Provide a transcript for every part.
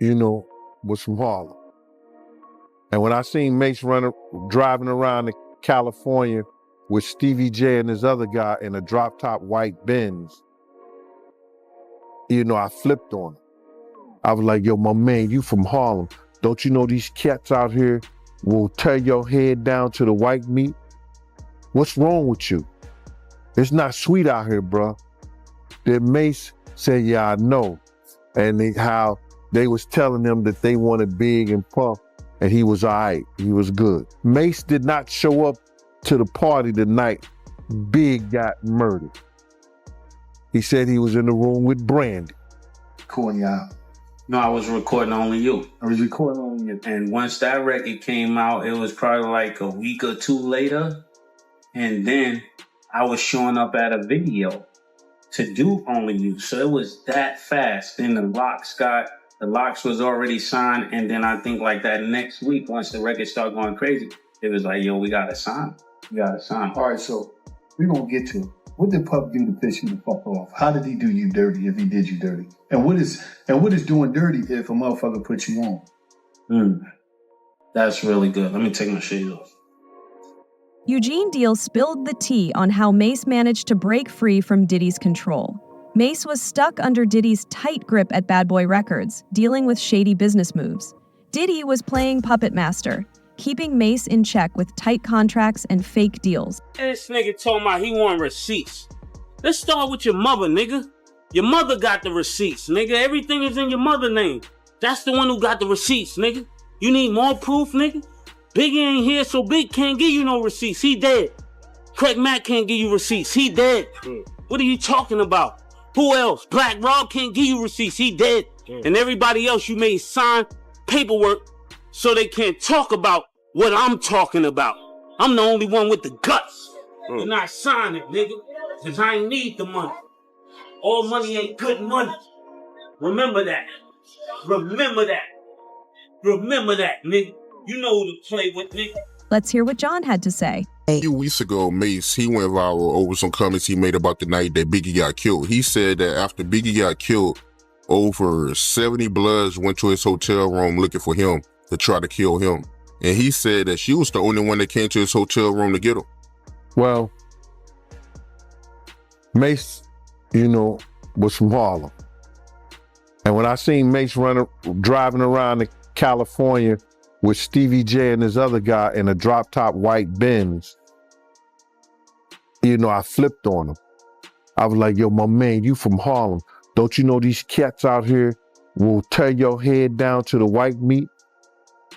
was from Harlem. And when I seen Mace driving around in California with Stevie J and this other guy in a drop-top white Benz, I flipped on him. I was like, yo, my man, you from Harlem. Don't you know these cats out here will tear your head down to the white meat? What's wrong with you? It's not sweet out here, bro. Then Mace said, yeah, I know. And how they was telling him that they wanted Big and Puff, and he was all right. He was good. Mace did not show up to the party the night Big got murdered. He said he was in the room with Brandy. Recording y'all. No, I was recording Only You. I was recording Only You. And once that record came out, it was probably like a week or two later. And then I was showing up at a video to do Only You. So it was that fast. Then the locks was already signed. And then I think like that next week, once the record started going crazy, it was like, yo, we got to sign. We got to sign. All right, so we're going to get to it. What did Puff do to piss you the fuck off? How did he do you dirty if he did you dirty? And what is doing dirty if a motherfucker puts you on? That's really good. Let me take my shades off. Eugene Deal spilled the tea on how Mace managed to break free from Diddy's control. Mace was stuck under Diddy's tight grip at Bad Boy Records, dealing with shady business moves. Diddy was playing puppet master, keeping Mace in check with tight contracts and fake deals. This nigga told me he want receipts. Let's start with your mother, nigga. Your mother got the receipts, nigga. Everything is in your mother's name. That's the one who got the receipts, nigga. You need more proof, nigga? Biggie ain't here, so Big can't give you no receipts. He dead. Craig Mack can't give you receipts. He dead. What are you talking about? Who else? Black Rob can't give you receipts. He dead. And everybody else you made sign paperwork so they can't talk about what I'm talking about. I'm the only one with the guts. And I sign it, nigga. Cause I ain't need the money. All money ain't good money. Remember that. Remember that. Remember that, nigga. You know who to play with, nigga. Let's hear what John had to say. A few weeks ago, Mace, he went viral over some comments he made about the night that Biggie got killed. He said that after Biggie got killed, over 70 Bloods went to his hotel room looking for him to try to kill him. And he said that she was the only one that came to his hotel room to get him. Well, Mace, was from Harlem. And when I seen Mace driving around in California with Stevie J and this other guy in a drop-top white Benz, I flipped on him. I was like, yo, my man, you from Harlem. Don't you know these cats out here will tear your head down to the white meat?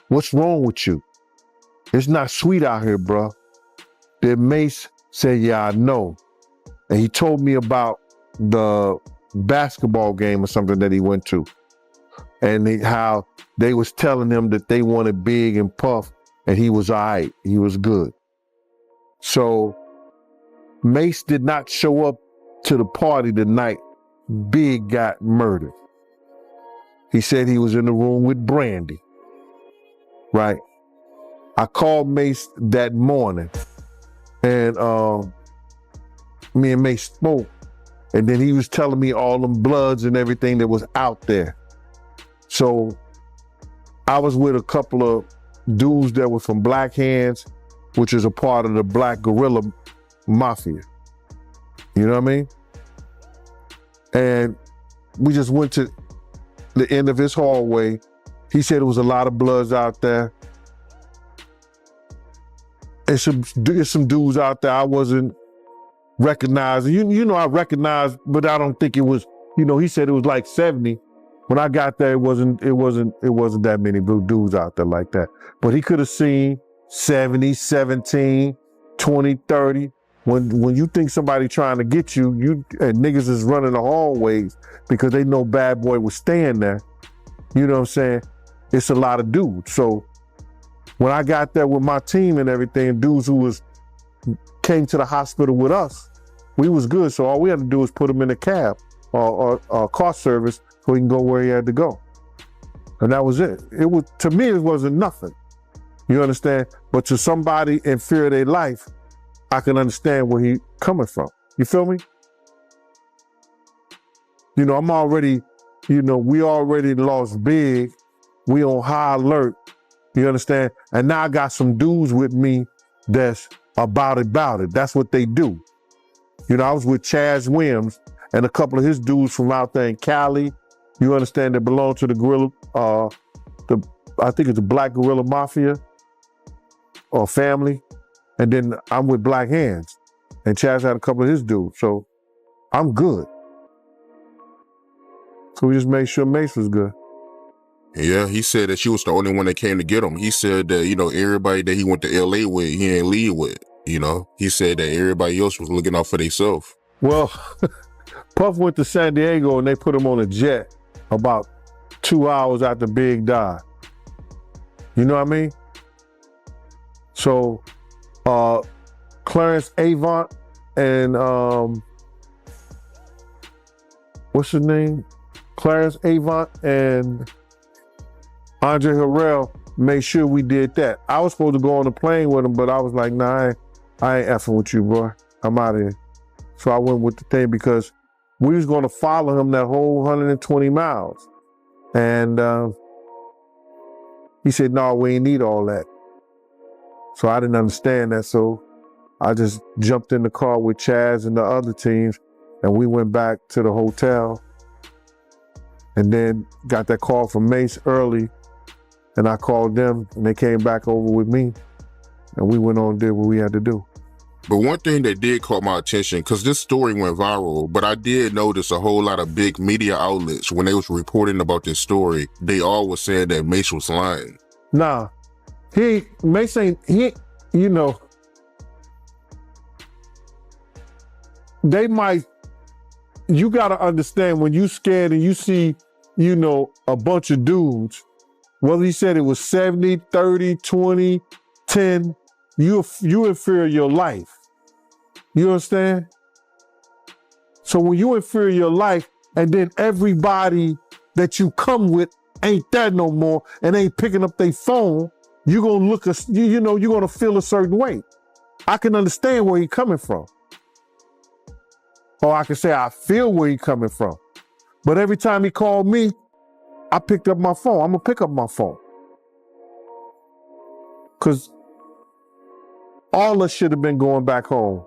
What's wrong with you? It's not sweet out here, bro. Then Mace said, yeah, I know. And he told me about the basketball game or something that he went to. And how they was telling him that they wanted Big and Puff, and he was all right. He was good. So Mace did not show up to the party the night Big got murdered. He said he was in the room with Brandy. Right? I called Mace that morning, and me and Mace spoke, and then he was telling me all them Bloods and everything that was out there. So I was with a couple of dudes that were from Black Hands, which is a part of the Black Guerrilla Mafia. You know what I mean? And we just went to the end of his hallway. He said there was a lot of Bloods out there. And some dudes out there I wasn't recognizing. I recognized, but I don't think it was, he said it was like 70. When I got there, it wasn't that many dudes out there like that. But he could have seen 70, 17, 20, 30. When you think somebody trying to get you, and niggas is running the hallways because they know Bad Boy was staying there. You know what I'm saying? It's a lot of dudes. So when I got there with my team and everything, dudes who came to the hospital with us, we was good. So all we had to do was put him in a cab or car service so he can go where he had to go. And that was it. To me, it wasn't nothing. You understand? But to somebody in fear of their life, I can understand where he coming from. You feel me? I'm already we already lost big. We on high alert. You understand? And now I got some dudes with me that's about it. That's what they do. I was with Chaz Williams and a couple of his dudes from out there in Cali. You understand? That belong to the Gorilla, I think it's the Black Gorilla Mafia or family. And then I'm with Black Hands. And Chaz had a couple of his dudes. So I'm good. So we just made sure Mace was good. Yeah, he said that she was the only one that came to get him. He said that, everybody that he went to LA with, he ain't leave with, He said that everybody else was looking out for themselves. Well, Puff went to San Diego and they put him on a jet about 2 hours after Big died. You know what I mean? So, Clarence Avant and, what's his name? Clarence Avant and Andre Harrell made sure we did that. I was supposed to go on the plane with him, but I was like, nah, I ain't effing with you, bro. I'm out of here. So I went with the thing because we was going to follow him that whole 120 miles. And he said, no, we ain't need all that. So I didn't understand that. So I just jumped in the car with Chaz and the other teams, and we went back to the hotel and then got that call from Mace early. And I called them and they came back over with me and we went on and did what we had to do. But one thing that did caught my attention, because this story went viral, but I did notice a whole lot of big media outlets, when they was reporting about this story, they all was saying that Mace was lying. Nah, Mace ain't, they might, you gotta understand when you scared and you see, a bunch of dudes, whether he said it was 70, 30, 20, 10, you in fear of your life. You understand? So when you in fear of your life and then everybody that you come with ain't that no more and ain't picking up their phone, you're gonna you're gonna feel a certain way. I can understand where he's coming from. Or I can say I feel where he's coming from. But every time he called me, I picked up my phone. I'm gonna pick up my phone. Cause all us should have been going back home.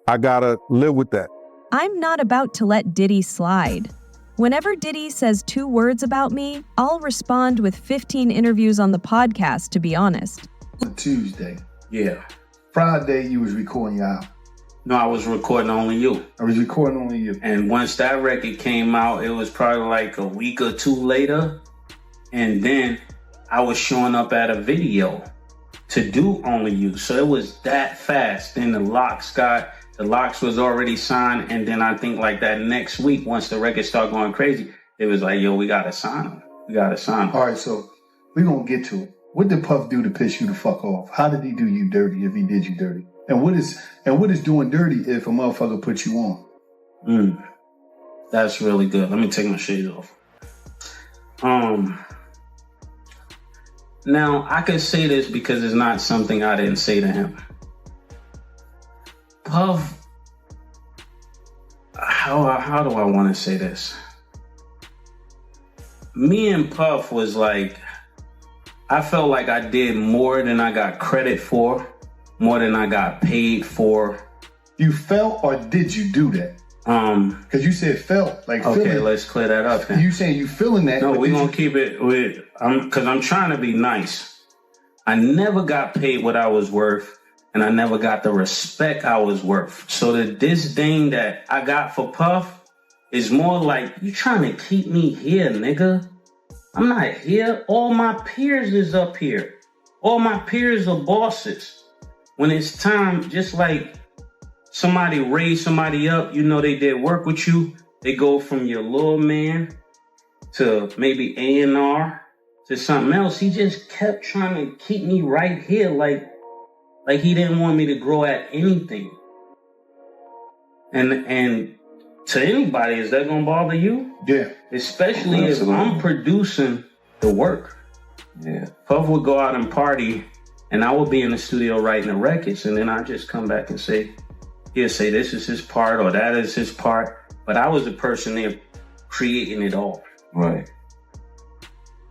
I gotta live with that. I'm not about to let Diddy slide. Whenever Diddy says 2 words about me, I'll respond with 15 interviews on the podcast, to be honest. Tuesday. Yeah. Friday, you was recording your album. No, I was recording Only You. I was recording Only You. And once that record came out, it was probably like a week or 2 later. And then I was showing up at a video to do Only You. So it was that fast. Then the locks was already signed. And then I think like that next week, once the record started going crazy, it was like, yo, we got to sign him. All right, so we're going to get to it. What did Puff do to piss you the fuck off? How did he do you dirty if he did you dirty? And what is doing dirty if a motherfucker put you on? That's really good. Let me take my shades off. Now I could say this because it's not something I didn't say to him. Puff, how do I want to say this? Me and Puff was like, I felt like I did more than I got credit for, more than I got paid for. You felt or did you do that? Because you said felt. Like okay, feeling. Let's clear that up then. You saying you feeling that? No, we're going to keep it with, because I'm trying to be nice. I never got paid what I was worth, and I never got the respect I was worth. So the disdain that I got for Puff is more like, you trying to keep me here, nigga. I'm not here. All my peers is up here. All my peers are bosses. When it's time, just like somebody raised somebody up, they did work with you. They go from your little man to maybe A&R to something else. He just kept trying to keep me right here, like he didn't want me to grow at anything. And to anybody, is that gonna bother you? Yeah. Especially if I'm producing the work. Yeah. Puff would go out and party, and I would be in the studio writing the records, and then I just come back and say, he'll say this is his part or that is his part, but but I was the person there creating it all. Right.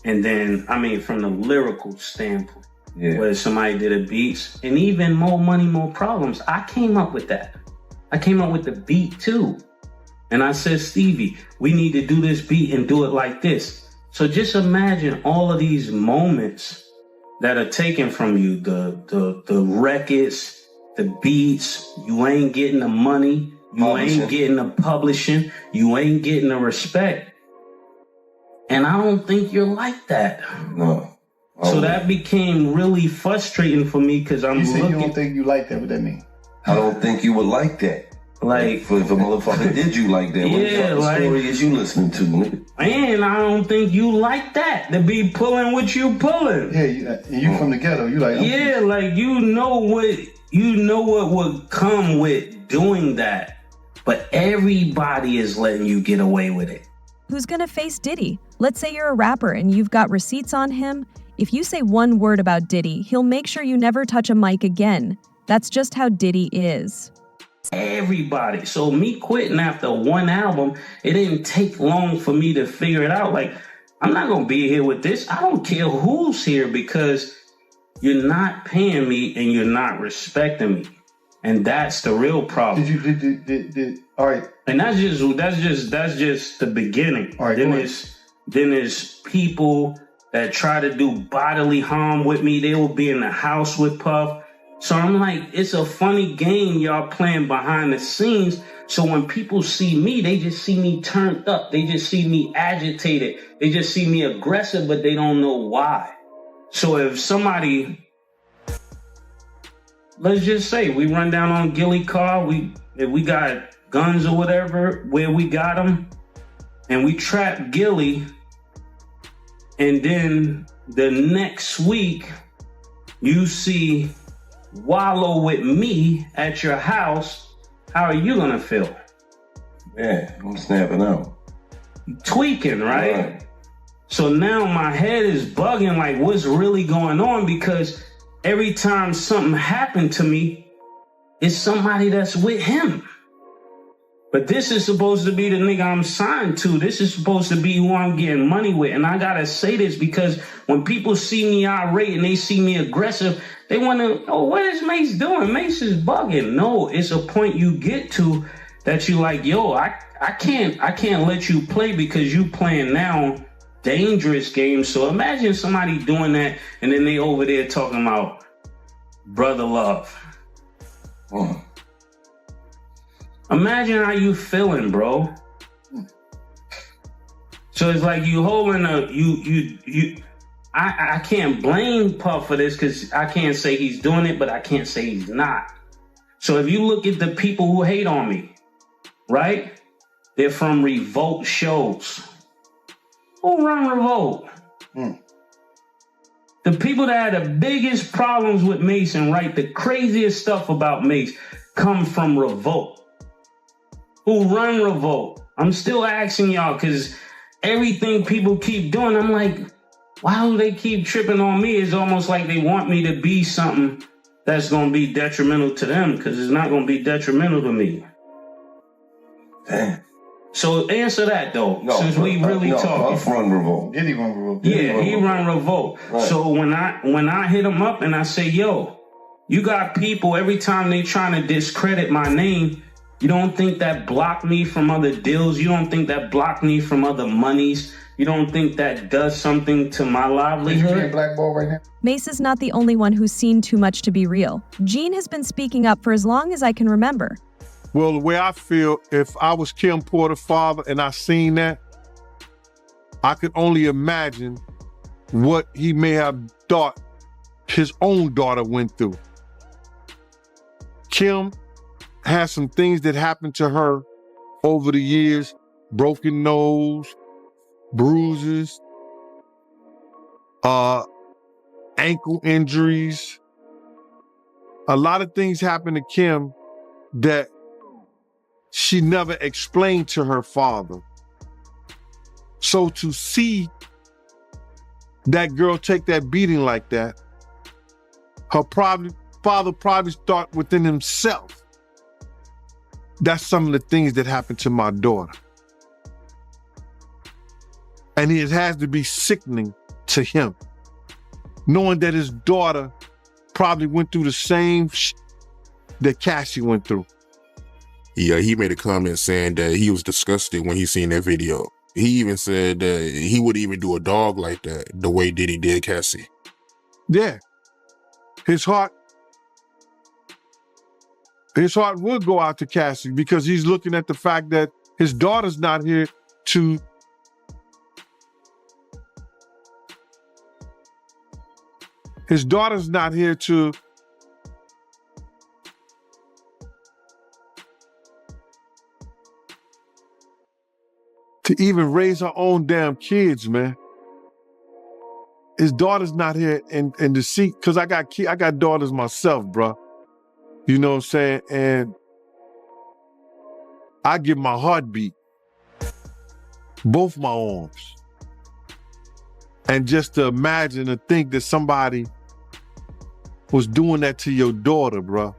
And then, I mean, from the lyrical standpoint, Yeah. where somebody did a beats, and even More Money, More Problems, I came up with that. I came up with the beat too. And I said, Stevie, we need to do this beat and do it like this. So just imagine all of these moments that are taken from you, the records, the beats, you ain't getting the money, you ain't getting the publishing, you ain't getting the respect. And I don't think you're like that. No. So that became really frustrating for me because I'm You say looking. you don't think you like that? What that mean? I don't think you would like that. Like, if a motherfucker did you like that, what the Yeah, fucking like- story is you listening to, nigga? and I don't think you like that to be pulling what you pulling. Yeah, you from the ghetto. You like, Yeah, like you know what would come with doing that. But everybody is letting you get away with it. Who's gonna face Diddy? Let's say you're a rapper and you've got receipts on him. If you say one word about Diddy, he'll make sure you never touch a mic again. That's just how Diddy is. Everybody. So me quitting after one album, it didn't take long for me to figure it out. Like, I'm not going to be here with this. I don't care who's here because you're not paying me and you're not respecting me. And that's the real problem. All right. And that's just the beginning. All right, then go ahead. there's people that try to do bodily harm with me. They will be in the house with Puff. So I'm like, it's a funny game y'all playing behind the scenes. So when people see me, they just see me turned up. They just see me agitated. They just see me aggressive, but they don't know why. So if somebody, let's just say we run down on Gilly car, if we got guns or whatever, where we got them, and we trap Gilly, and then the next week you see Wallow with me at your house, how are you gonna feel? Yeah, I'm snapping out. Tweaking, right? So now my head is bugging, like what's really going on? Because every time something happened to me, it's somebody that's with him. But this is supposed to be the nigga I'm signed to. This is supposed to be who I'm getting money with. And I gotta say this because when people see me irate and they see me aggressive, they wanna, oh, what is Mace doing? Mace is bugging. No, it's a point you get to that you like, yo, I can't let you play because you playing now dangerous games. So imagine somebody doing that and then they over there talking about brother love. Imagine how you feeling, bro. So it's like you holding I can't blame Puff for this because I can't say he's doing it, but I can't say he's not. So if you look at the people who hate on me, right? They're from Revolt shows. Who run Revolt? The people that had the biggest problems with Mace and write the craziest stuff about Mace come from Revolt. Who run Revolt? I'm still asking y'all because everything people keep doing, I'm like, why do they keep tripping on me? It's almost like they want me to be something that's going to be detrimental to them because it's not going to be detrimental to me. Damn. So answer that though, since we really talking. Puff run Revolt. Diddy run Revolt. Yeah, he run Revolt. Right. So when I hit him up and I say, yo, you got people every time they trying to discredit my name, you don't think that blocked me from other deals? You don't think that blocked me from other monies? You don't think that does something to my You livelihood? Black Ball right now? Mace is not the only one who's seen too much to be real. Gene has been speaking up for as long as I can remember. Well, the way I feel, if I was Kim Porter's father and I seen that, I could only imagine what he may have thought his own daughter went through. Kim has some things that happened to her over the years, broken nose, bruises, ankle injuries. A lot of things happened to Kim that she never explained to her father. So to see that girl take that beating like that, her father probably thought within himself, That's some of the things that happened to my daughter. And it has to be sickening to him, knowing that his daughter probably went through the same that Cassie went through. Yeah, he made a comment saying that he was disgusted when he seen that video. He even said that he wouldn't even do a dog like that, the way Diddy did Cassie. Yeah. His heart would go out to Cassie because he's looking at the fact that his daughter's not here to even raise her own damn kids, man. His daughter's not here and to see, because I got daughters myself, bro. You know what I'm saying? And I give my heartbeat, both my arms. And just to imagine and think that somebody was doing that to your daughter, bro.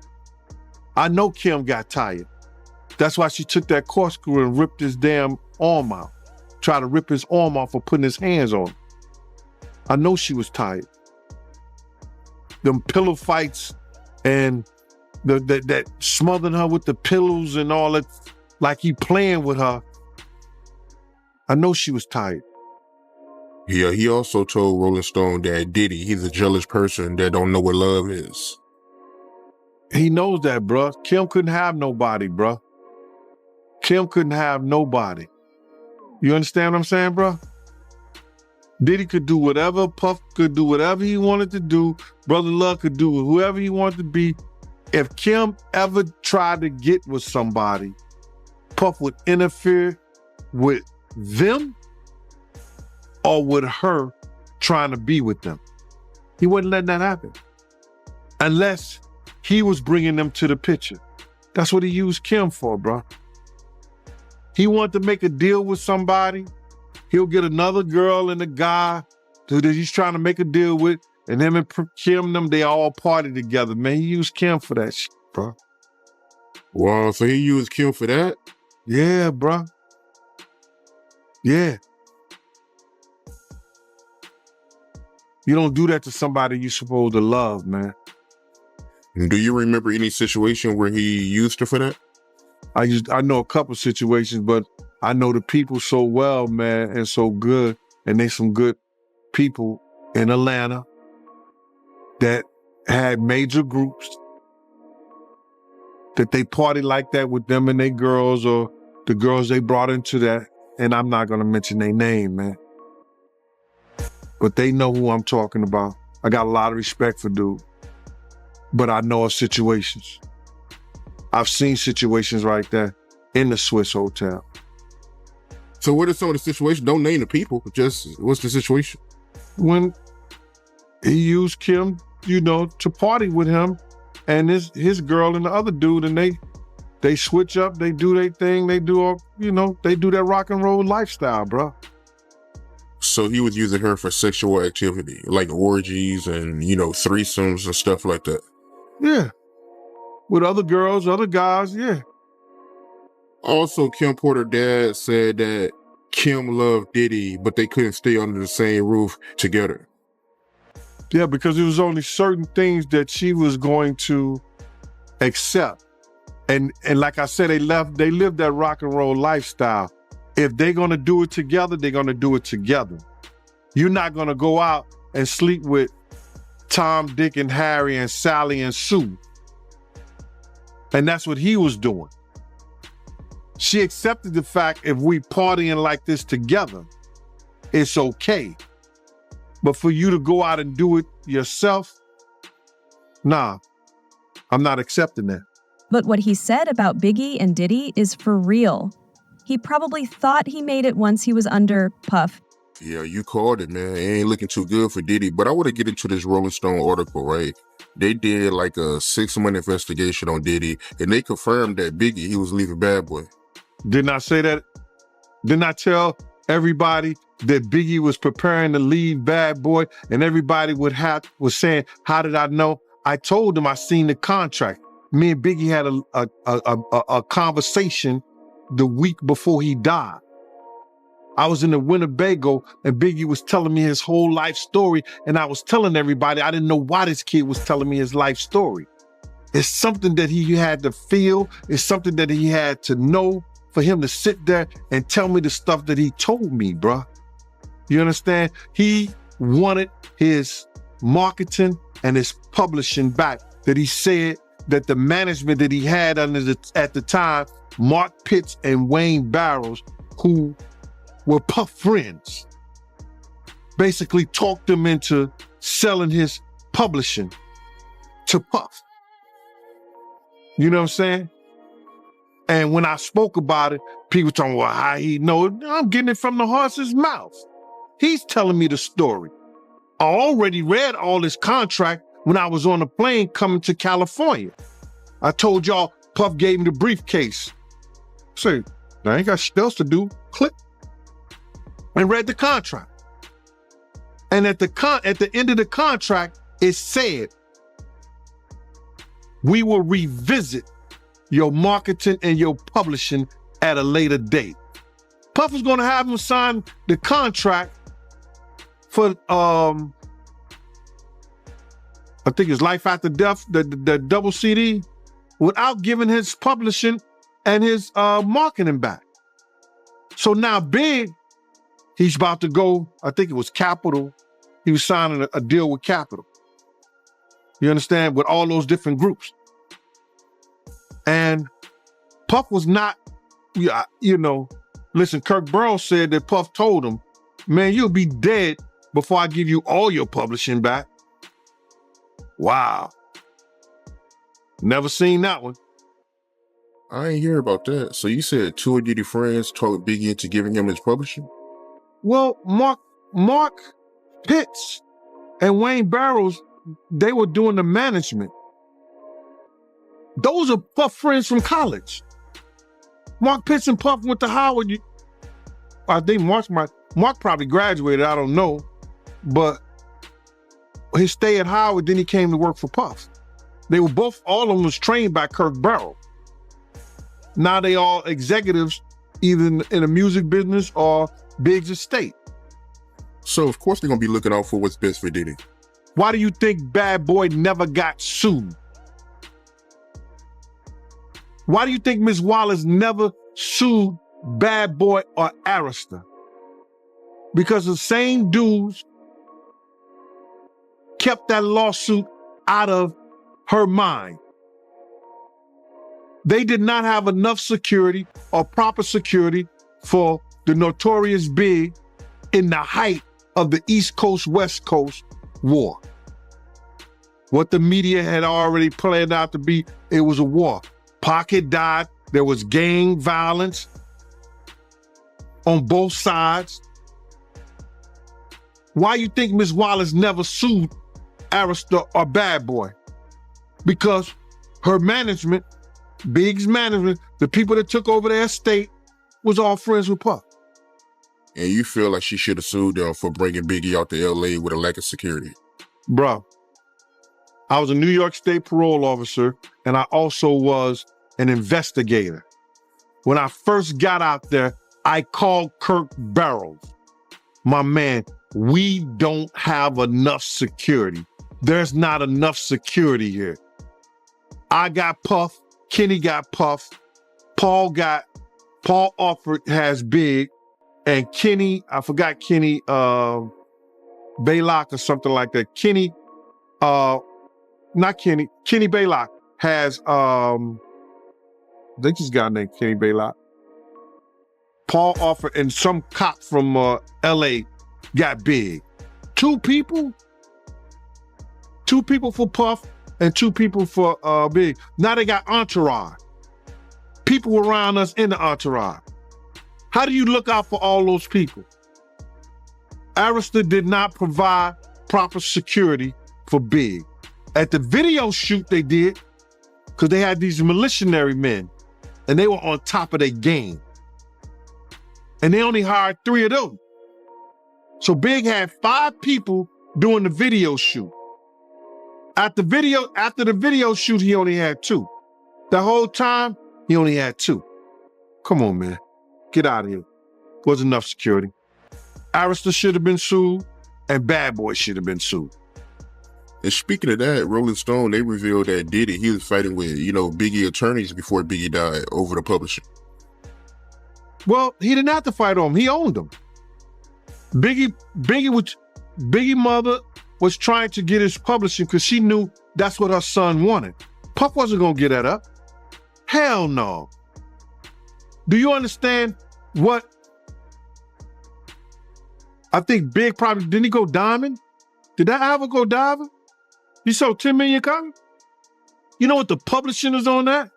I know Kim got tired. That's why she took that corkscrew and ripped his damn arm out. Tried to rip his arm off for putting his hands on him. I know she was tired. Them pillow fights and that smothering her with the pillows and all that, like he playing with her. I know she was tired. Yeah, he also told Rolling Stone that Diddy, he's a jealous person that don't know what love is. He knows that, bro. Kim couldn't have nobody, bro. Kim couldn't have nobody. You understand what I'm saying, bro? Diddy could do whatever, Puff could do whatever he wanted to do, Brother Love could do whoever he wanted to be. If Kim ever tried to get with somebody, Puff would interfere with them or with her trying to be with them. He wasn't letting that happen. Unless he was bringing them to the picture. That's what he used Kim for, bro. He wanted to make a deal with somebody. He'll get another girl and a guy that he's trying to make a deal with, and him and Kim, they all party together. Man, he used Kim for that shit, bro. Wow, so he used Kim for that? Yeah, bro. Yeah. You don't do that to somebody you're supposed to love, man. Do you remember any situation where he used her for that? I know a couple situations, but I know the people so well, man, and so good, and they some good people in Atlanta that had major groups that they party like that with them and their girls or the girls they brought into that, and I'm not gonna mention their name, man. But they know who I'm talking about. I got a lot of respect for dude, but I know of situations. I've seen situations like that in the Swiss Hotel. So what are some of the situations? Don't name the people, just what's the situation? When he used Kim, to party with him and his girl and the other dude, and they switch up, they do their thing, they do all, they do that rock and roll lifestyle, bro. So he was using her for sexual activity, like orgies and, threesomes and stuff like that. Yeah. With other girls, other guys, yeah. Also, Kim Porter's dad said that Kim loved Diddy, but they couldn't stay under the same roof together. Yeah, because there was only certain things that she was going to accept. And like I said, they lived that rock and roll lifestyle. If they're gonna do it together, they're gonna do it together. You're not gonna go out and sleep with Tom, Dick, and Harry, and Sally, and Sue. And that's what he was doing. She accepted the fact if we partying like this together, it's okay. But for you to go out and do it yourself, nah, I'm not accepting that. But what he said about Biggie and Diddy is for real. He probably thought he made it once he was under Puff. Yeah, you called it, man. It ain't looking too good for Diddy. But I want to get into this Rolling Stone article, right? They did like a 6-month investigation on Diddy, and they confirmed that Biggie, he was leaving Bad Boy. Didn't I say that? Didn't I tell everybody that Biggie was preparing to leave Bad Boy, and everybody was saying, how did I know? I told them I seen the contract. me and Biggie had a conversation the week before he died. I was in the Winnebago and Biggie was telling me his whole life story, and I was telling everybody I didn't know why this kid was telling me his life story. It's something that he had to feel. It's something that he had to know for him to sit there and tell me the stuff that he told me, bruh. You understand? He wanted his marketing and his publishing back. That he said that the management that he had at the time, Mark Pitts and Wayne Barrows, who were Puff friends, basically talked him into selling his publishing to Puff. You know what I'm saying? And when I spoke about it, people talking, well, how he know it? I'm getting it from the horse's mouth. He's telling me the story. I already read all his contract when I was on a plane coming to California. I told y'all Puff gave me the briefcase. Say, I ain't got shit else to do. Click. And read the contract. And at the end of the contract, it said, we will revisit your marketing and your publishing at a later date. Puff was gonna have him sign the contract for I think it's Life After Death, the double CD, without giving his publishing and his marketing back. So now Big, he's about to go, I think it was Capitol. He was signing a deal with Capitol. You understand? With all those different groups. And Puff was not, listen, Kirk Burrows said that Puff told him, man, you'll be dead before I give you all your publishing back. Wow. Never seen that one. I ain't hear about that. So you said two of Diddy friends talked Biggie into giving him his publishing? Well, Mark Pitts and Wayne Barrows, they were doing the management. Those are Puff friends from college. Mark Pitts and Puff went to Howard. I think Mark probably graduated, I don't know. But his stay at Howard, then he came to work for Puff. They were both, all of them was trained by Kirk Burrows. Now they all executives, either in the music business or Biggs' estate. So of course they're gonna be looking out for what's best for Diddy. Why do you think Bad Boy never got sued? Why do you think Ms. Wallace never sued Bad Boy or Arista? Because the same dudes kept that lawsuit out of her mind. They did not have enough security or proper security for the Notorious Big in the height of the East Coast, West Coast war. What the media had already planned out to be, it was a war. Pocket died. There was gang violence on both sides. Why you think Ms. Wallace never sued Arista or Bad Boy? Because her management, Big's management, the people that took over their estate, was all friends with Puff. And you feel like she should have sued them for bringing Biggie out to LA with a lack of security? Bro, I was a New York State parole officer, and I also was an investigator. When I first got out there, I called Kirk Burrows. My man, we don't have enough security. There's not enough security here. I got Puff, Kenny got Puff, Paul Alford has Big, and Kenny, I forgot Kenny, Baylock or something like that. Kenny Baylock has, I think this guy named Kenny Baylock. Paul Alford and some cop from LA got Big. Two people for Puff and two people for Big. Now they got entourage. People around us in the entourage. How do you look out for all those people? Arista did not provide proper security for Big. At the video shoot they did, because they had these militiamentary men, and they were on top of their game. And they only hired 3 of them. So Big had 5 people doing the video shoot. After the video shoot, he only had 2. The whole time, he only had 2. Come on, man. Get out of here. Wasn't enough security. Arista should have been sued, and Bad Boy should have been sued. And speaking of that, Rolling Stone, they revealed that Diddy, he was fighting with, Biggie attorneys before Biggie died over the publishing. Well, he didn't have to fight on him. He owned them. Biggie mother was trying to get his publishing because she knew that's what her son wanted. Puff wasn't going to get that up. Hell no. Do you understand what? I think Big probably, didn't he go diamond? Did that ever go diamond? He sold 10 million copies? You know what the publishing is on that?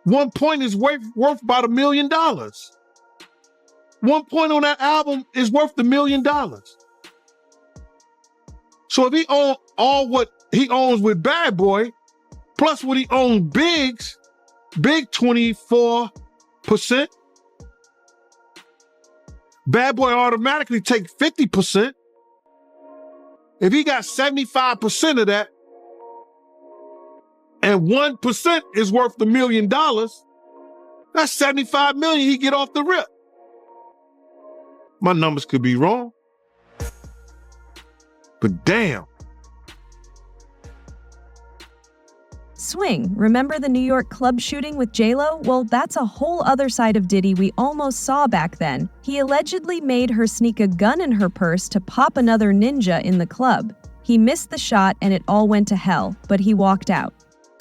1 point is worth about $1 million. 1 point on that album is worth $1 million. So if he owns all what he owns with Bad Boy, plus what he owns Big 24%, Bad Boy automatically take 50%. If he got 75% of that, and 1% is worth $1 million, that's $75 million he get off the rip. My numbers could be wrong, but damn. Swing, remember the New York club shooting with J-Lo? Well, that's a whole other side of Diddy we almost saw back then. He allegedly made her sneak a gun in her purse to pop another ninja in the club. He missed the shot and it all went to hell, but he walked out.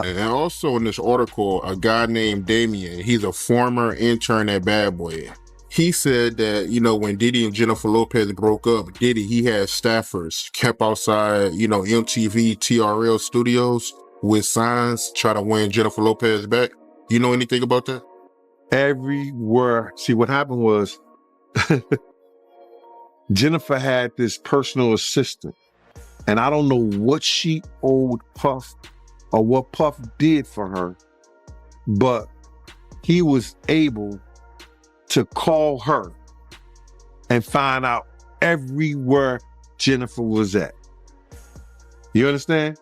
And also in this article, a guy named Damien, he's a former intern at Bad Boy. He said that, when Diddy and Jennifer Lopez broke up, Diddy, he had staffers kept outside, MTV, TRL studios with signs, try to win Jennifer Lopez back. You know anything about that? Everywhere. See, what happened was Jennifer had this personal assistant, and I don't know what she owed Puff or what Puff did for her, but he was able to call her and find out everywhere Jennifer was at. You understand?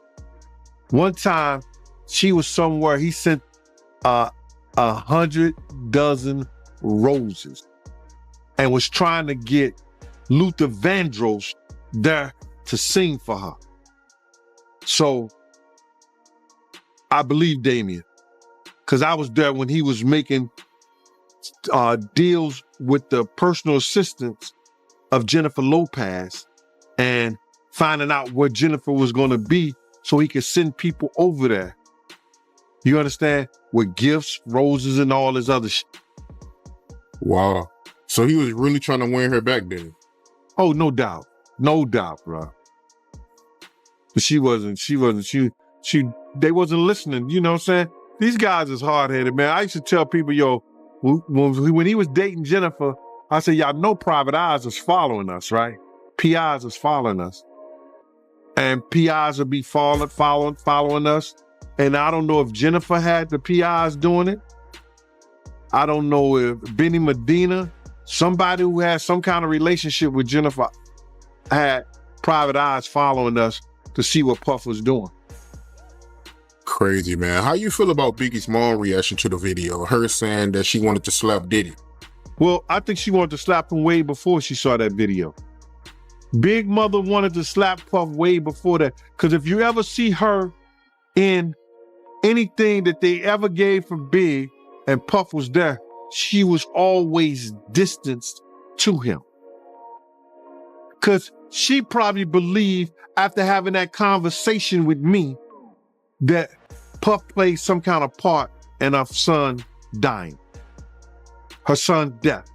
One time she was somewhere, he sent 100 dozen roses and was trying to get Luther Vandross there to sing for her. So I believe Damien, because I was there when he was making deals with the personal assistants of Jennifer Lopez and finding out where Jennifer was going to be so he could send people over there. You understand? With gifts, roses, and all this other shit. Wow. So he was really trying to win her back then? Oh, no doubt. No doubt, bro. But they wasn't listening. You know what I'm saying? These guys is hard-headed, man. I used to tell people, when he was dating Jennifer, I said, y'all know Private Eyes is following us, right? PIs is following us. And PIs will be following us. And I don't know if Jennifer had the PIs doing it. I don't know if Benny Medina, somebody who has some kind of relationship with Jennifer, had Private Eyes following us to see what Puff was doing. Crazy, man. How you feel about Biggie's mom reaction to the video? Her saying that she wanted to slap Diddy. Well, I think she wanted to slap him way before she saw that video. Big Mother wanted to slap Puff way before that. Because if you ever see her in anything that they ever gave for Big and Puff was there, she was always distanced to him. Because she probably believed after having that conversation with me that Puff played some kind of part in her son dying, her son's death.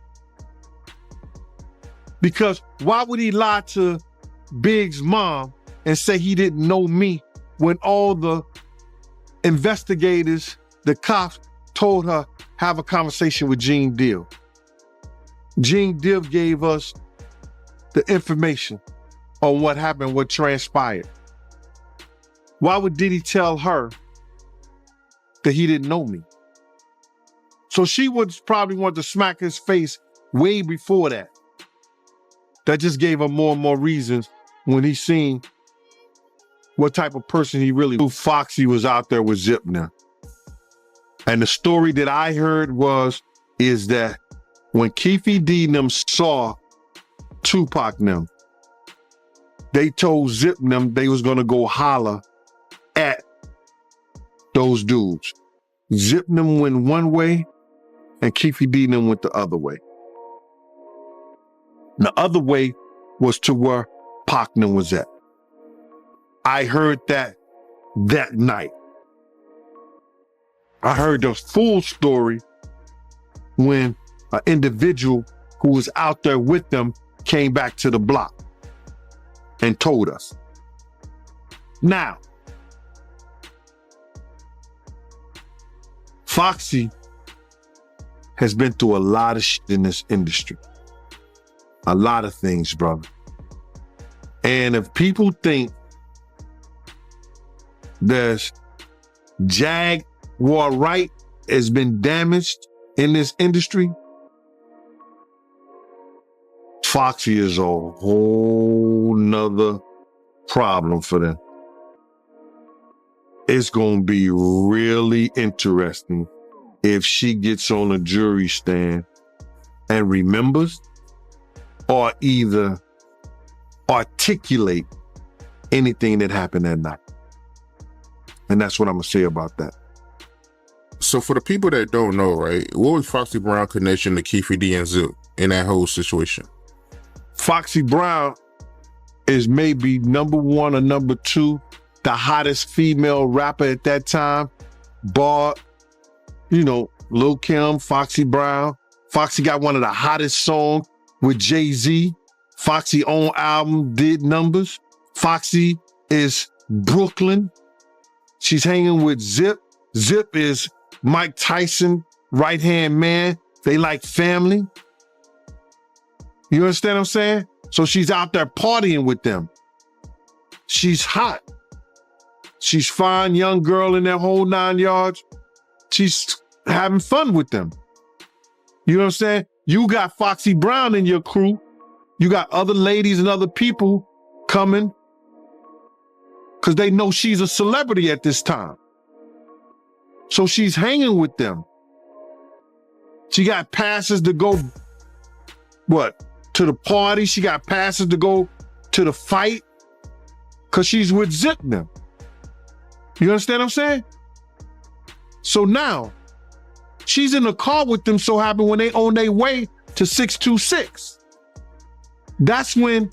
Because why would he lie to Big's mom and say he didn't know me when all the investigators, the cops, told her, have a conversation with Gene Deal. Gene Deal gave us the information on what happened, what transpired. Why would Diddy tell her that he didn't know me? So she would probably want to smack his face way before that. That just gave her more and more reasons when he seen what type of person he really was. Foxy was out there with Zip now. And the story that I heard is that when Keefe D and them saw Tupac and them, they told Zip and them they was gonna go holler at those dudes. Zip and them went one way and Keefe D and them went the other way. The other way was to where Pac and them was at. I heard that night. I heard the full story when an individual who was out there with them came back to the block and told us. Now, Foxy has been through a lot of shit in this industry. A lot of things, brother. And if people think there's Jaguar Wright has been damaged in this industry, Foxy is a whole nother problem for them. It's going to be really interesting if she gets on a jury stand and remembers or either articulate anything that happened that night. And that's what I'm going to say about that. So for the people that don't know, right, what was Foxy Brown connection to Keefe D and Zip in that whole situation? Foxy Brown is maybe number one or number two, the hottest female rapper at that time. Bar, Lil Kim, Foxy Brown. Foxy got one of the hottest songs with Jay-Z. Foxy own album did numbers. Foxy is Brooklyn. She's hanging with Zip. Zip is Mike Tyson, right-hand man. They like family. You understand what I'm saying? So she's out there partying with them. She's hot. She's fine, young girl in that whole 9 yards. She's having fun with them. You know what I'm saying? You got Foxy Brown in your crew. You got other ladies and other people coming because they know she's a celebrity at this time. So she's hanging with them. She got passes to go, to the party. She got passes to go to the fight because she's with Zip them. You understand what I'm saying? So now, she's in the car with them so happen when they on their way to 626. That's when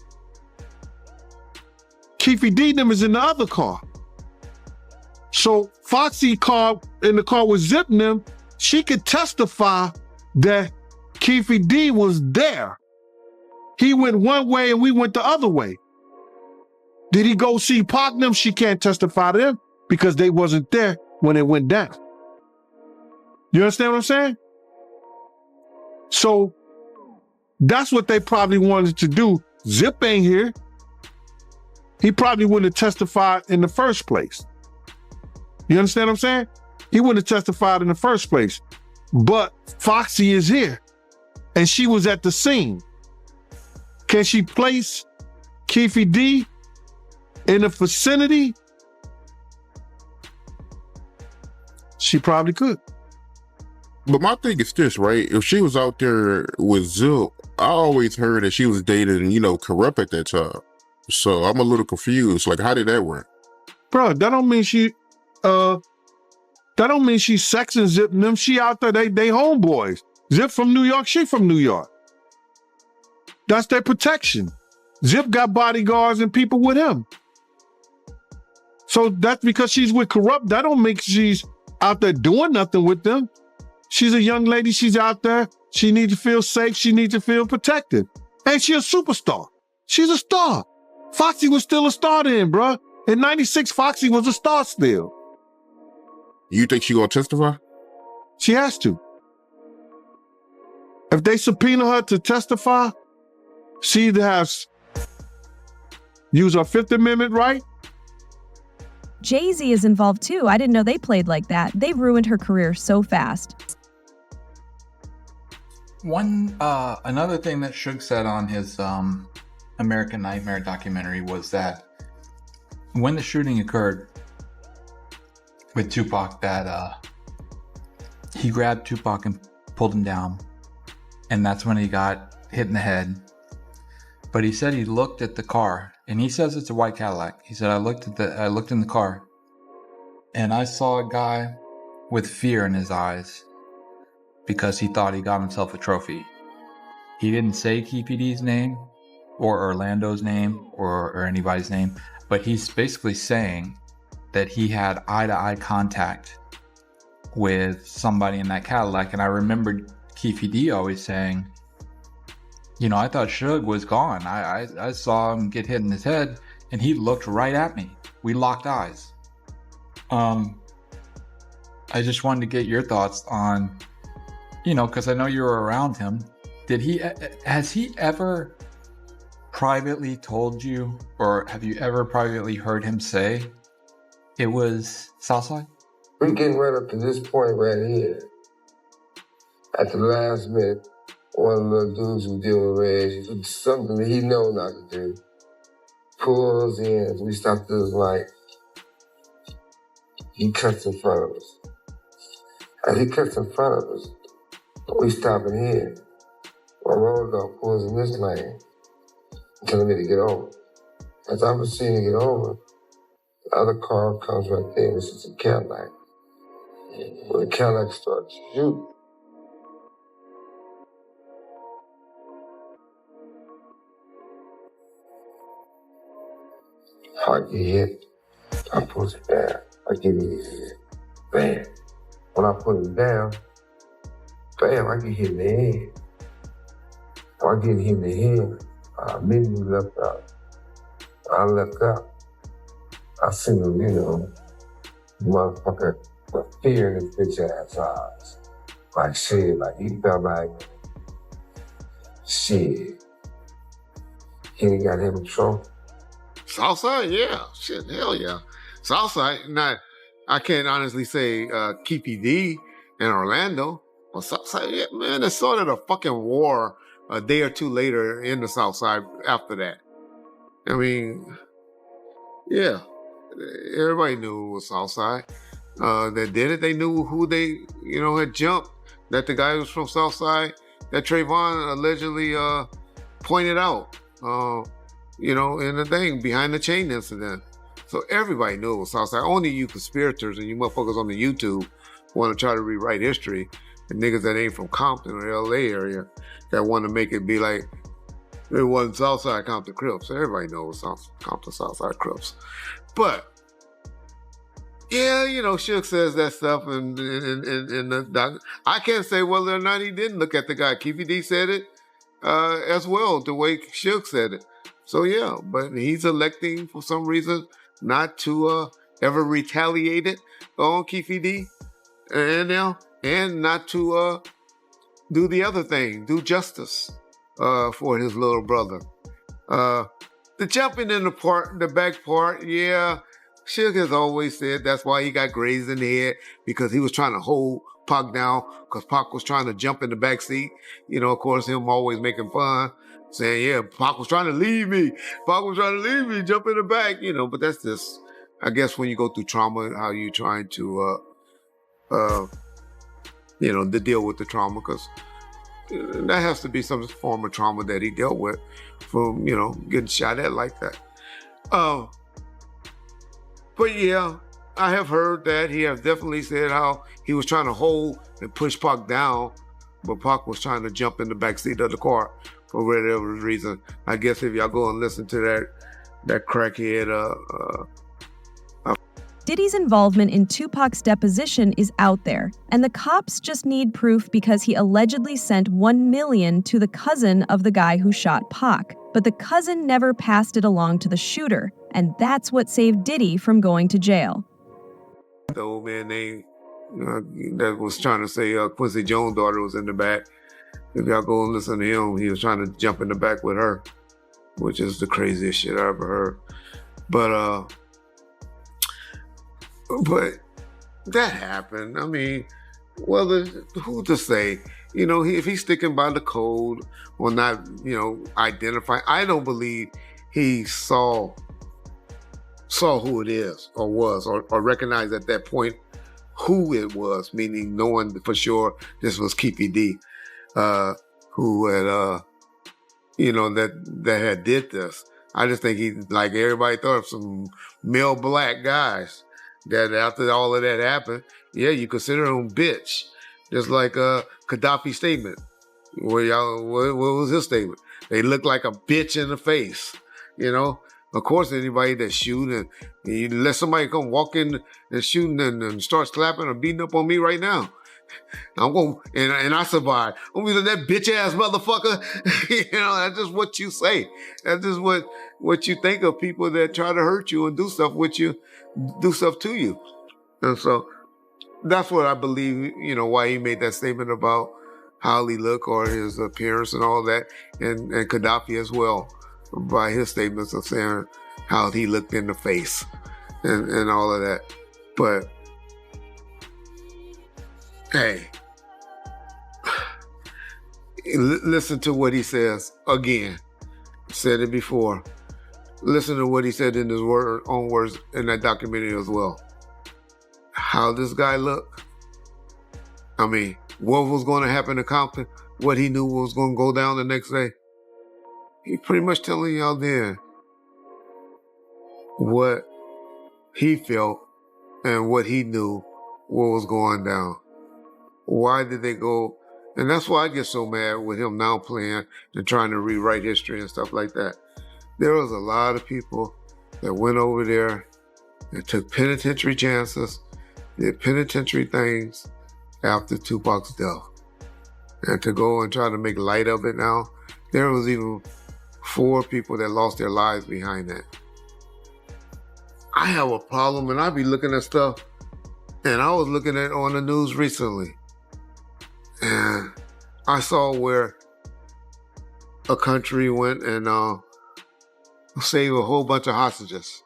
Keefe D them is in the other car. So Foxy car in the car with Zip and them, she could testify that Keefe D was there. He went one way and we went the other way. Did he go see Pac and them? She can't testify to them because they wasn't there when it went down. You understand what I'm saying? So that's what they probably wanted to do. Zip ain't here. He probably wouldn't have testified in the first place. You understand what I'm saying? He wouldn't have testified in the first place. But Foxy is here and she was at the scene. Can she place Keefe D in the vicinity? She probably could. But my thing is this, right? If she was out there with Zip, I always heard that she was dating, Corrupt at that time. So I'm a little confused. Like, how did that work? Bro, that don't mean she's sexing Zip and them. She out there, they homeboys. Zip from New York, she from New York. That's their protection. Zip got bodyguards and people with him. So that's because she's with Corrupt. That don't make she's out there doing nothing with them. She's a young lady. She's out there. She needs to feel safe. She needs to feel protected. And she a superstar. She's a star. Foxy was still a star then, bruh. In 96, Foxy was a star still. You think she gonna testify? She has to. If they subpoena her to testify, she either has use her Fifth Amendment right. Jay-Z is involved too. I didn't know they played like that. They ruined her career so fast. Another thing that Suge said on his American Nightmare documentary was that when the shooting occurred with Tupac, that he grabbed Tupac and pulled him down. And that's when he got hit in the head. But he said he looked at the car, and he says it's a white Cadillac. He said, I looked in the car, and I saw a guy with fear in his eyes because he thought he got himself a trophy. He didn't say KPD's name or Orlando's name or anybody's name, but he's basically saying that he had eye-to-eye contact with somebody in that Cadillac. And I remember KPD always saying, you know, I thought Suge was gone. I saw him get hit in his head, and he looked right at me. We locked eyes. I just wanted to get your thoughts on, you know, because I know you were around him. Has he ever privately told you, or have you ever privately heard him say it was Southside? We're getting right up to this point right here. At the last minute, one of the dudes who deal with Reg, it's something that he know not to do. Pulls in, we stop this light. He cuts in front of us. As he cuts in front of us, we stop in here. My road dog pulls in this lane, telling me to get over. As I proceed to get over, the other car comes right there, and it's a Cadillac. When the Cadillac starts shooting, I get hit. I pull it down. I get hit. Bam. When I put it down, bam, I get hit in the head. When I get hit in the head, I immediately left out. I left out. I seen him, you know, motherfucker with fear in his bitch ass eyes. Like shit, like he felt like shit. He ain't got him in trouble. Southside, yeah. Shit, hell yeah. Southside, I can't honestly say Keefy D and Orlando. Well, Southside, yeah, man, it started a fucking war a day or two later in the Southside after that. I mean, yeah, everybody knew it was Southside. That did it. They knew who they, you know, had jumped. That the guy was from Southside, that Trayvon allegedly pointed out. You know, in the thing, behind the chain incident. So everybody knew it was Southside. Only you conspirators and you motherfuckers on the YouTube want to try to rewrite history. And niggas that ain't from Compton or LA area that want to make it be like it wasn't Southside Compton Crips. Everybody knows Compton Southside Crips. But yeah, you know, Suge says that stuff and the I can't say whether or not he didn't look at the guy. Keefy D said it as well, the way Suge said it. So yeah, but he's electing for some reason not to ever retaliate it on Keefy D and not to do the other thing, do justice for his little brother. The jumping in the back part, yeah, Suge has always said that's why he got grazed in the head, because he was trying to hold Pac down, because Pac was trying to jump in the back seat. You know, of course, him always making fun, saying, yeah, Pac was trying to leave me. Pac was trying to leave me, jump in the back, you know, but that's just, I guess when you go through trauma, how you trying to, you know, to deal with the trauma, because that has to be some form of trauma that he dealt with from, you know, getting shot at like that. But yeah, I have heard that he has definitely said how he was trying to hold and push Pac down, but Pac was trying to jump in the backseat of the car for whatever reason. I guess if y'all go and listen to that crackhead, Diddy's involvement in Tupac's deposition is out there, and the cops just need proof because he allegedly sent $1 million to the cousin of the guy who shot Pac. But the cousin never passed it along to the shooter, and that's what saved Diddy from going to jail. The old man name that was trying to say Quincy Jones' daughter was in the back. If y'all go and listen to him, he was trying to jump in the back with her, which is the craziest shit I ever heard. But that happened. I mean, well, who to say? You know, if he's sticking by the code or not, you know, identifying, I don't believe he saw who it is or was or recognized at that point who it was, meaning knowing for sure this was Keefy D, who had, that had did this. I just think he, like everybody thought, of some male black guys that after all of that happened, yeah, you consider them bitch. Just like Gaddafi's statement. What was his statement? They look like a bitch in the face, Of course, anybody that's shooting, you let somebody come walk in and shooting and start slapping or beating up on me right now. I'm going and I survive. I'm gonna be that bitch ass motherfucker. That's just what you say. That's just what you think of people that try to hurt you and do stuff with you, do stuff to you. And so that's what I believe, why he made that statement about how he looked or his appearance and all that, and Gaddafi as well, by his statements of saying how he looked in the face and all of that. But hey, listen to what he says again. Said it before. Listen to what he said in his own words in that documentary as well. How this guy looked. I mean, what was going to happen to Compton, what he knew was going to go down the next day. He pretty much telling y'all then what he felt and what he knew what was going down. Why did they go? And that's why I get so mad with him now playing and trying to rewrite history and stuff like that. There was a lot of people that went over there and took penitentiary chances, did penitentiary things after Tupac's death. And to go and try to make light of it now, there was even 4 people that lost their lives behind that. I have a problem, and I be looking at stuff, and I was looking at on the news recently, and I saw where a country went and saved a whole bunch of hostages.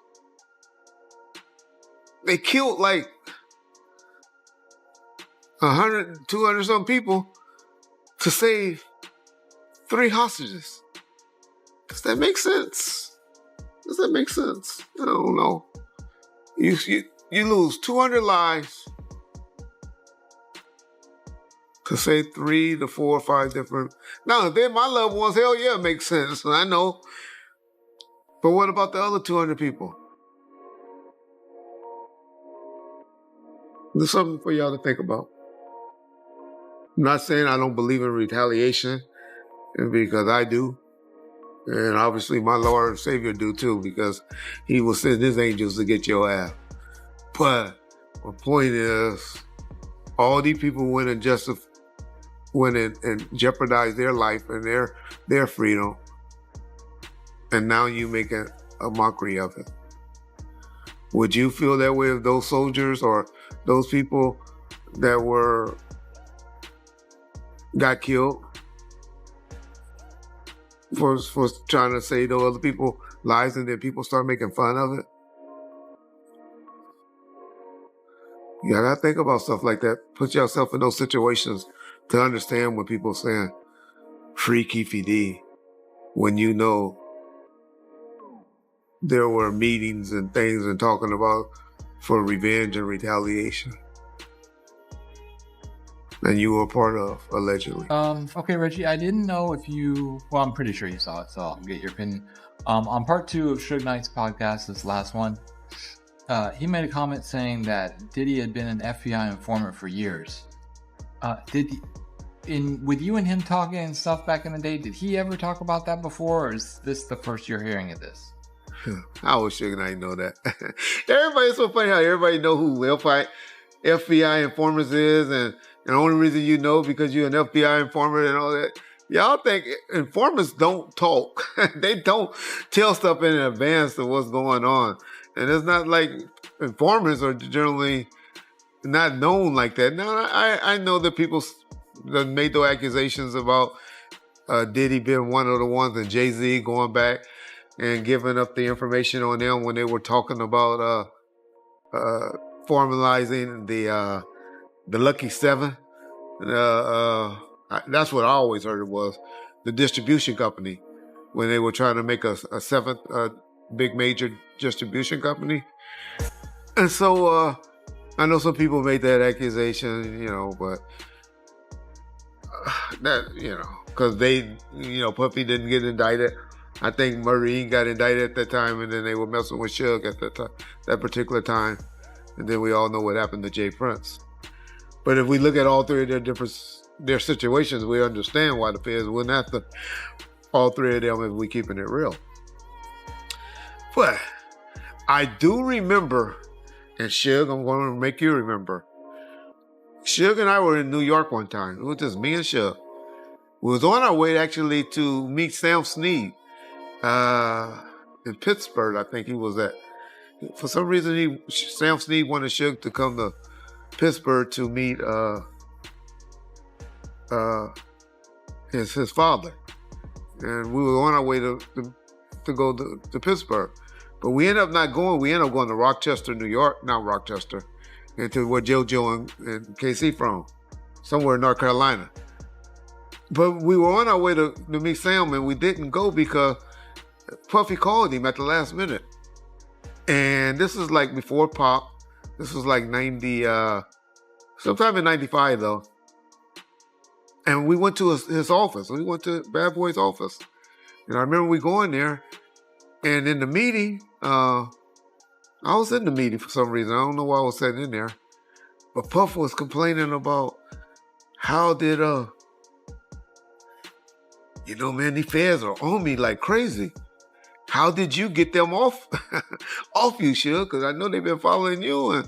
They killed like 100, 200 some people to save 3 hostages. Does that make sense? Does that make sense? I don't know. You lose 200 lives to say 3 to 4 or 5 different. Now, if they're my loved ones, hell yeah, it makes sense. I know. But what about the other 200 people? There's something for y'all to think about. I'm not saying I don't believe in retaliation, because I do. And obviously my Lord and Savior do too, because he will send his angels to get your ass. But my point is, all these people went and jeopardized their life and their freedom. And now you make a mockery of it. Would you feel that way if those soldiers or those people that got killed for trying to save those other people lives, and then people start making fun of it? You gotta think about stuff like that. Put yourself in those situations to understand when people saying free Keefy D, when you know there were meetings and things and talking about for revenge and retaliation. And you were a part of, allegedly. Okay, Reggie, I didn't know if well, I'm pretty sure you saw it, so I'll get your opinion. On part 2 of Suge Knight's podcast, this last one, he made a comment saying that Diddy had been an FBI informant for years. With you and him talking and stuff back in the day, did he ever talk about that before, or is this the first you're hearing of this? I wish Suge Knight know that. Everybody's so funny how everybody know who FBI informers is, and the only reason you know because you're an FBI informant and all that. Y'all think informants don't talk. They don't tell stuff in advance of what's going on. And it's not like informants are generally not known like that. Now, I know that people that made those accusations about Diddy being one of the ones, and Jay-Z going back and giving up the information on them when they were talking about formalizing the Lucky 7. That's what I always heard it was, the distribution company, when they were trying to make a 7th big major distribution company. And so I know some people made that accusation, but that, because they, Puffy didn't get indicted. I think Marine got indicted at that time, and then they were messing with Suge at that particular time. And then we all know what happened to Jay Prince. But if we look at all three of their situations, we understand why the feds wouldn't after all three of them if we keeping it real. But I do remember, and Suge, I'm going to make you remember. Suge and I were in New York one time. It was just me and Suge. We was on our way actually to meet Sam Snead in Pittsburgh, I think he was at. For some reason, Sam Snead wanted Suge to come to Pittsburgh to meet his father. And we were on our way to go to Pittsburgh. But we ended up not going. We ended up going to Rochester, New York. Not Rochester. Into where JoJo and KC from. Somewhere in North Carolina. But we were on our way to meet Sam, and we didn't go because Puffy called him at the last minute. And this is like before Pop. This was like 90, sometime in 95 though. And we went to his office. We went to Bad Boy's office. And I remember we going there, and in the meeting, I was in the meeting for some reason. I don't know why I was sitting in there. But Puff was complaining about how did, man, these feds are on me like crazy. How did you get them off you, Suge? Because I know they've been following you. And,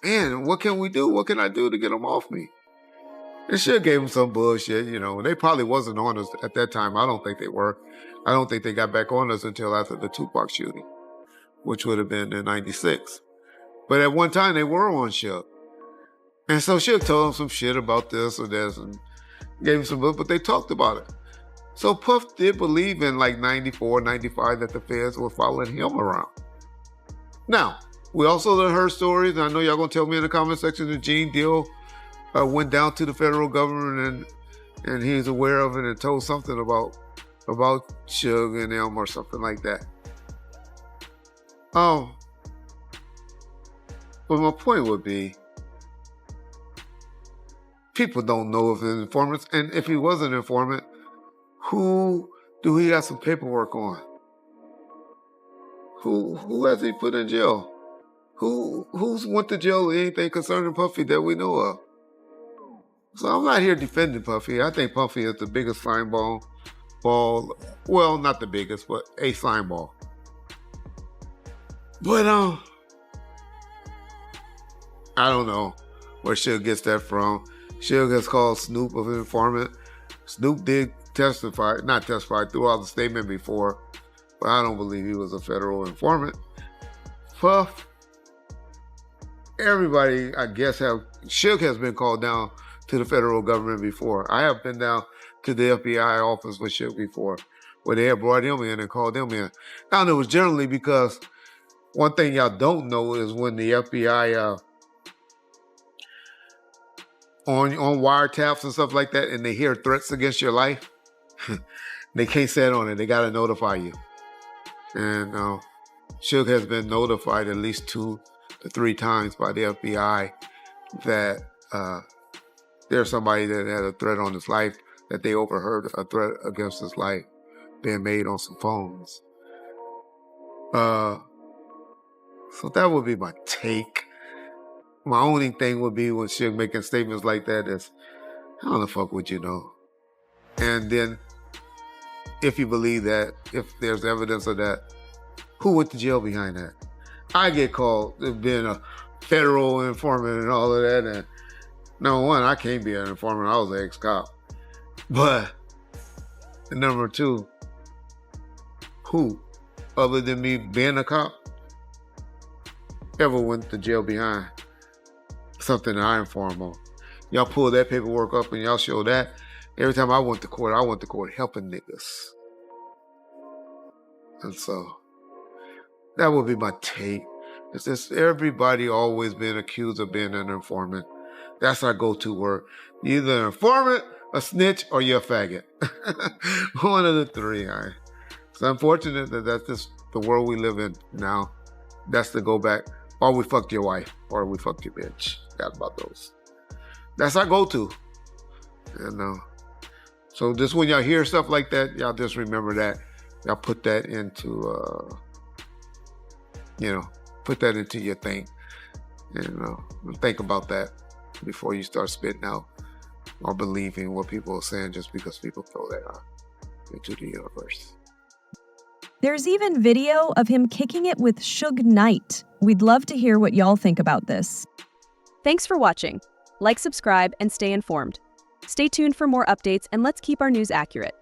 man, what can we do? What can I do to get them off me? And Suge gave them some bullshit, They probably wasn't on us at that time. I don't think they were. I don't think they got back on us until after the Tupac shooting, which would have been in 96. But at one time, they were on Suge. And so Suge told them some shit about this or this and gave him some book, but they talked about it. So Puff did believe in like 94, 95 that the feds were following him around. Now, we also heard stories, and I know y'all gonna tell me in the comment section that Gene Deal went down to the federal government and he was aware of it and told something about Suge and them or something like that. But my point would be, people don't know if he's informants, and if he was an informant, who do he have some paperwork on? Who has he put in jail? Who's went to jail with anything concerning Puffy that we know of? So I'm not here defending Puffy. I think Puffy is the biggest slime ball. Well, not the biggest, but a slime ball. But I don't know where Suge gets that from. Suge has called Snoop an informant. Snoop did not testify throughout the statement before, but I don't believe he was a federal informant. Puff, everybody, I guess, Suge has been called down to the federal government before. I have been down to the FBI office with Suge before, where they had brought him in and called him in. Now, it was generally because one thing y'all don't know is when the FBI on wiretaps and stuff like that, and they hear threats against your life, they can't sit on it. They got to notify you. And Suge has been notified at least 2 to 3 times by the FBI that there's somebody that had a threat on his life, that they overheard a threat against his life being made on some phones. So that would be my take. My only thing would be when Suge making statements like that is, how the fuck would you know? And then, if you believe that, if there's evidence of that, who went to jail behind that? I get called being a federal informant and all of that, and number one, I can't be an informant. I was an ex-cop. But number 2, who, other than me being a cop, ever went to jail behind something that I inform on? Y'all pull that paperwork up and y'all show that. Every time I went to court helping niggas. And so that would be my take. It's just everybody always been accused of being an informant. That's our go-to word. You're either an informant, a snitch, or you're a faggot. One of the 3. It's unfortunate that that's just the world we live in now. That's to go back or we fucked your wife, or we fucked your bitch. Got about those. That's our go-to. So just when y'all hear stuff like that, y'all just remember that. Y'all put that into, put that into your thing. And think about that before you start spitting out or believing what people are saying just because people throw that out into the universe. There's even video of him kicking it with Suge Knight. We'd love to hear what y'all think about this. Thanks for watching. Like, subscribe, and stay informed. Stay tuned for more updates, and let's keep our news accurate.